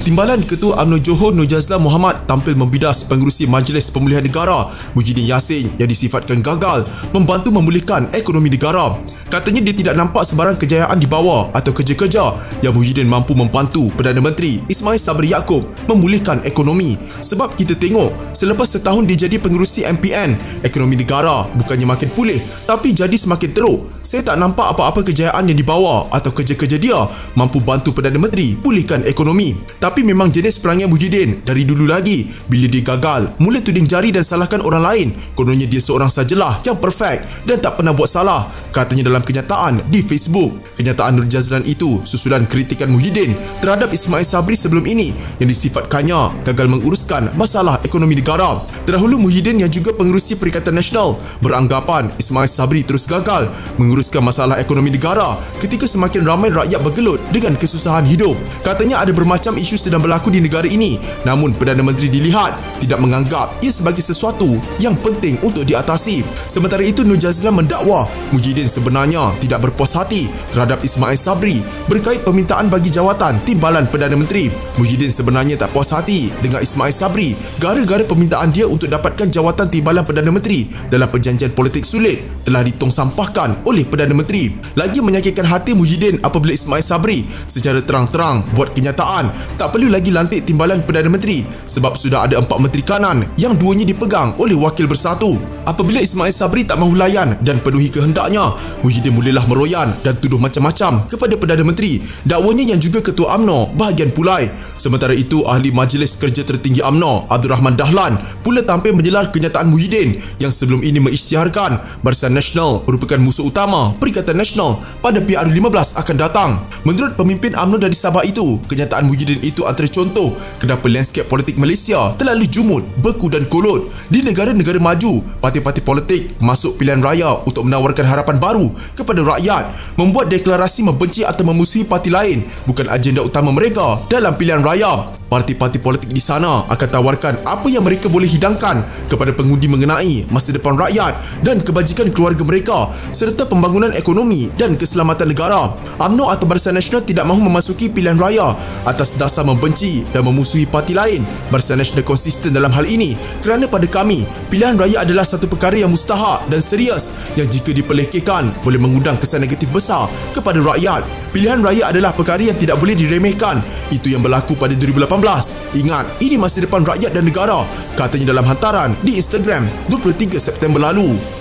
Timbalan Ketua UMNO Johor Nur Jazlan Mohamad tampil membidas Pengerusi Majlis Pemulihan Negara Muhyiddin Yassin yang disifatkan gagal membantu memulihkan ekonomi negara. Katanya dia tidak nampak sebarang kejayaan di bawah atau kerja-kerja yang Muhyiddin mampu membantu Perdana Menteri Ismail Sabri Yaakob memulihkan ekonomi. Sebab kita tengok selepas setahun dia jadi pengerusi MPN, ekonomi negara bukannya makin pulih tapi jadi semakin teruk. Saya tak nampak apa-apa kejayaan yang dibawa atau kerja-kerja dia mampu bantu Perdana Menteri pulihkan ekonomi. Tapi memang jenis perangai Muhyiddin dari dulu lagi. Bila dia gagal, mula tuding jari dan salahkan orang lain. Kononnya dia seorang sajalah yang perfect dan tak pernah buat salah, katanya dalam kenyataan di Facebook. Kenyataan Nur Jazlan itu susulan kritikan Muhyiddin terhadap Ismail Sabri sebelum ini yang disifatkannya gagal menguruskan masalah ekonomi negara. Terdahulu Muhyiddin yang juga pengerusi Perikatan Nasional beranggapan Ismail Sabri terus gagal menguruskan masalah ekonomi negara ketika semakin ramai rakyat bergelut dengan kesusahan hidup. Katanya ada bermacam isu sedang berlaku di negara ini, namun Perdana Menteri dilihat tidak menganggap ia sebagai sesuatu yang penting untuk diatasi. Sementara itu Nur Jazlan mendakwa Muhyiddin sebenarnya tidak berpuas hati terhadap Ismail Sabri berkait permintaan bagi jawatan Timbalan Perdana Menteri. Muhyiddin sebenarnya tak puas hati dengan Ismail Sabri gara-gara permintaan dia untuk dapatkan jawatan Timbalan Perdana Menteri dalam perjanjian politik sulit telah ditong sampahkan oleh Perdana Menteri. Lagi menyakitkan hati Muhyiddin apabila Ismail Sabri secara terang-terang buat kenyataan tak perlu lagi lantik Timbalan Perdana Menteri sebab sudah ada 4 menteri kanan yang 2-nya dipegang oleh wakil bersatu. Apabila Ismail Sabri tak mahu layan dan penuhi kehendaknya, Muhyiddin mulalah meroyan dan tuduh macam-macam kepada Perdana Menteri. Dakwanya yang juga Ketua UMNO bahagian pulai. Sementara itu, Ahli Majlis Kerja Tertinggi UMNO Abdul Rahman Dahlan pula tampil menjelar kenyataan Muhyiddin yang sebelum ini mengisytiharkan Barisan Nasional merupakan musuh utama Perikatan Nasional pada PRU15 akan datang. Menurut pemimpin UMNO dari Sabah itu, kenyataan Muhyiddin itu antara contoh kenapa landscape politik Malaysia terlalu jumud, beku dan kolot. Di negara-negara maju, parti-parti politik masuk pilihan raya untuk menawarkan harapan baru kepada rakyat. Membuat deklarasi membenci atau memusuhi parti lain bukan agenda utama mereka dalam pilihan raya. Parti-parti politik di sana akan tawarkan apa yang mereka boleh hidangkan kepada pengundi mengenai masa depan rakyat dan kebajikan keluarga mereka serta pembangunan ekonomi dan keselamatan negara. UMNO atau Barisan Nasional tidak mahu memasuki pilihan raya atas dasar membenci dan memusuhi parti lain. Barisan Nasional konsisten dalam hal ini kerana pada kami, pilihan raya adalah satu perkara yang mustahak dan serius yang jika dipelekehkan boleh mengundang kesan negatif besar kepada rakyat. Pilihan raya adalah perkara yang tidak boleh diremehkan. Itu yang berlaku pada 2018. Ingat, ini masa depan rakyat dan negara, katanya dalam hantaran di Instagram 23 September lalu.